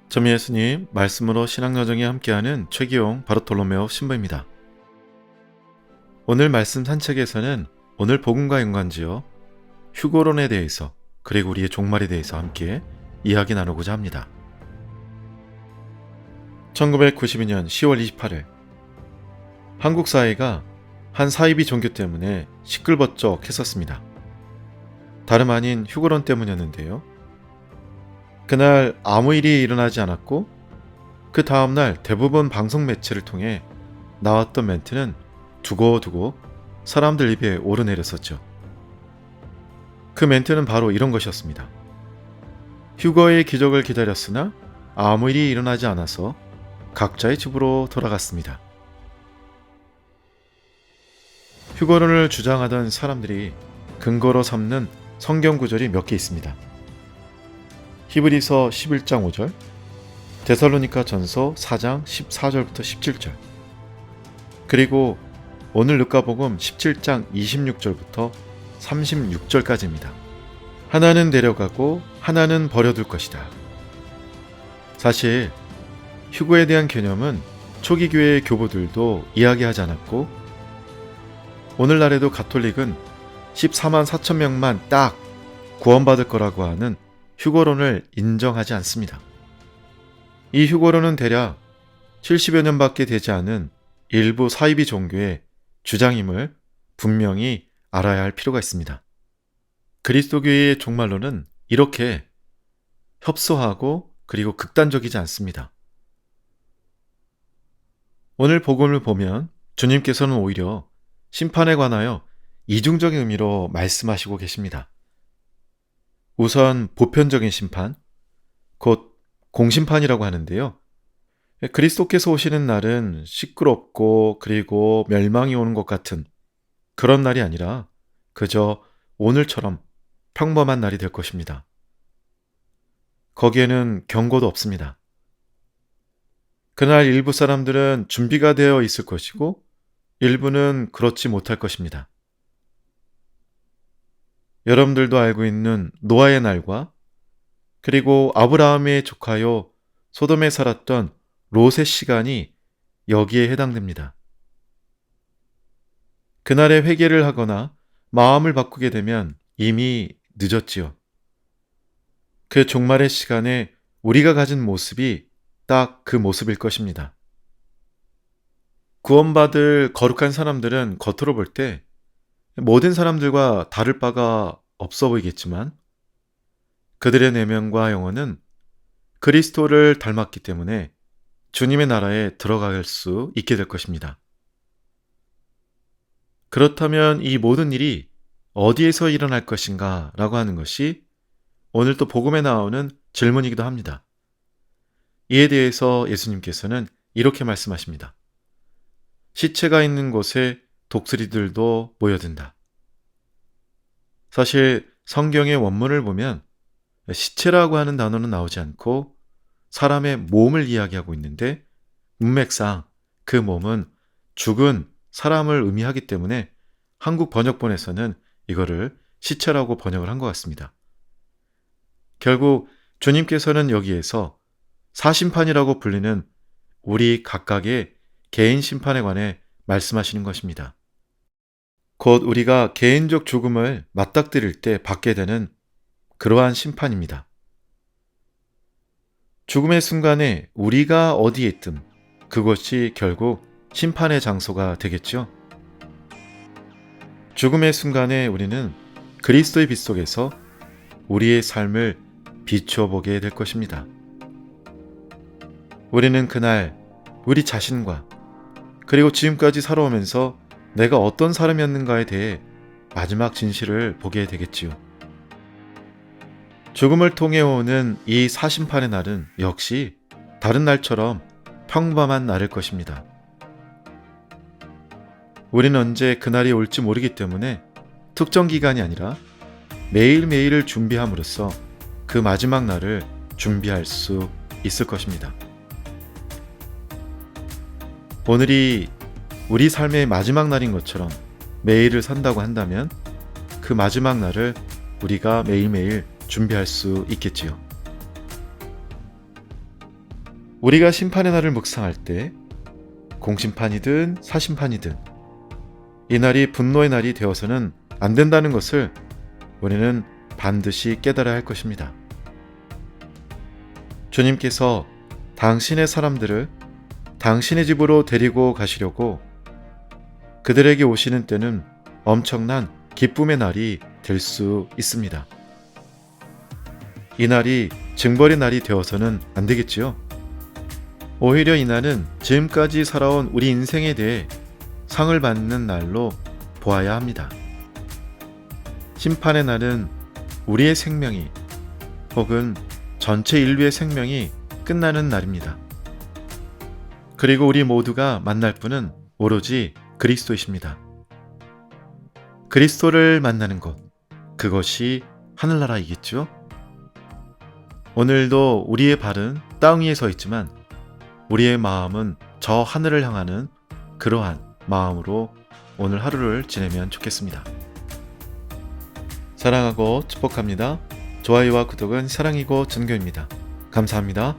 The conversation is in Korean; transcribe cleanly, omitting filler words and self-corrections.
점 예수님 말씀으로 신앙여정에 함께하는 최기용 바르톨로메오 신부입니다. 오늘 말씀 산책에서는 오늘 복음과 연관지어 휴거론에 대해서 그리고 우리의 종말에 대해서 함께 이야기 나누고자 합니다. 1992년 10월 28일 한국 사회가 한 사이비 종교 때문에 시끌벅적 했었습니다. 다름 아닌 휴거론 때문이었는데요. 그날 아무 일이 일어나지 않았고 그 다음날 대부분 방송 매체를 통해 나왔던 멘트는 두고두고 사람들 입에 오르내렸었죠. 그 멘트는 바로 이런 것이었습니다. 휴거의 기적을 기다렸으나 아무 일이 일어나지 않아서 각자의 집으로 돌아갔습니다. 휴거론을 주장하던 사람들이 근거로 삼는 성경 구절이 몇 개 있습니다. 히브리서 11장 5절, 데살로니가 전서 4장 14절부터 17절, 그리고 오늘 루카복음 17장 26절부터 36절까지입니다. 하나는 데려가고 하나는 버려둘 것이다. 사실 휴거에 대한 개념은 초기 교회의 교부들도 이야기하지 않았고 오늘날에도 가톨릭은 14만 4천 명만 딱 구원받을 거라고 하는 휴거론을 인정하지 않습니다. 이 휴거론은 대략 70여 년밖에 되지 않은 일부 사이비 종교의 주장임을 분명히 알아야 할 필요가 있습니다. 그리스도교의 종말론은 이렇게 협소하고 그리고 극단적이지 않습니다. 오늘 복음을 보면 주님께서는 오히려 심판에 관하여 이중적인 의미로 말씀하시고 계십니다. 우선 보편적인 심판, 곧 공심판이라고 하는데요. 그리스도께서 오시는 날은 시끄럽고 그리고 멸망이 오는 것 같은 그런 날이 아니라 그저 오늘처럼 평범한 날이 될 것입니다. 거기에는 경고도 없습니다. 그날 일부 사람들은 준비가 되어 있을 것이고 일부는 그렇지 못할 것입니다. 여러분들도 알고 있는 노아의 날과 그리고 아브라함의 조카요 소돔에 살았던 롯의 시간이 여기에 해당됩니다. 그날에 회개를 하거나 마음을 바꾸게 되면 이미 늦었지요. 그 종말의 시간에 우리가 가진 모습이 딱 그 모습일 것입니다. 구원받을 거룩한 사람들은 겉으로 볼 때 모든 사람들과 다를 바가 없어 보이겠지만 그들의 내면과 영혼은 그리스도를 닮았기 때문에 주님의 나라에 들어갈 수 있게 될 것입니다. 그렇다면 이 모든 일이 어디에서 일어날 것인가 라고 하는 것이 오늘 또 복음에 나오는 질문이기도 합니다. 이에 대해서 예수님께서는 이렇게 말씀하십니다. 시체가 있는 곳에 독수리들도 모여든다. 사실 성경의 원문을 보면 시체라고 하는 단어는 나오지 않고 사람의 몸을 이야기하고 있는데 문맥상 그 몸은 죽은 사람을 의미하기 때문에 한국 번역본에서는 이거를 시체라고 번역을 한 것 같습니다. 결국 주님께서는 여기에서 사심판이라고 불리는 우리 각각의 개인 심판에 관해 말씀하시는 것입니다. 곧 우리가 개인적 죽음을 맞닥뜨릴 때 받게 되는 그러한 심판입니다. 죽음의 순간에 우리가 어디에 있든 그것이 결국 심판의 장소가 되겠죠. 죽음의 순간에 우리는 그리스도의 빛 속에서 우리의 삶을 비추어보게 될 것입니다. 우리는 그날 우리 자신과 그리고 지금까지 살아오면서 내가 어떤 사람이었는가에 대해 마지막 진실을 보게 되겠지요. 죽음을 통해 오는 이 사심판의 날은 역시 다른 날처럼 평범한 날일 것입니다. 우리는 언제 그날이 올지 모르기 때문에 특정 기간이 아니라 매일매일을 준비함으로써 그 마지막 날을 준비할 수 있을 것입니다. 오늘이 우리 삶의 마지막 날인 것처럼 매일을 산다고 한다면 그 마지막 날을 우리가 매일매일 준비할 수 있겠지요. 우리가 심판의 날을 묵상할 때 공심판이든 사심판이든 이 날이 분노의 날이 되어서는 안 된다는 것을 우리는 반드시 깨달아야 할 것입니다. 주님께서 당신의 사람들을 당신의 집으로 데리고 가시려고 그들에게 오시는 때는 엄청난 기쁨의 날이 될 수 있습니다. 이 날이 징벌의 날이 되어서는 안 되겠지요. 오히려 이 날은 지금까지 살아온 우리 인생에 대해 상을 받는 날로 보아야 합니다. 심판의 날은 우리의 생명이 혹은 전체 인류의 생명이 끝나는 날입니다. 그리고 우리 모두가 만날 분은 오로지 그리스도이십니다. 그리스도를 만나는 곳, 그것이 하늘나라이겠죠? 오늘도 우리의 발은 땅 위에 서 있지만 우리의 마음은 저 하늘을 향하는 그러한 마음으로 오늘 하루를 지내면 좋겠습니다. 사랑하고 축복합니다. 좋아요와 구독은 사랑이고 전교입니다. 감사합니다.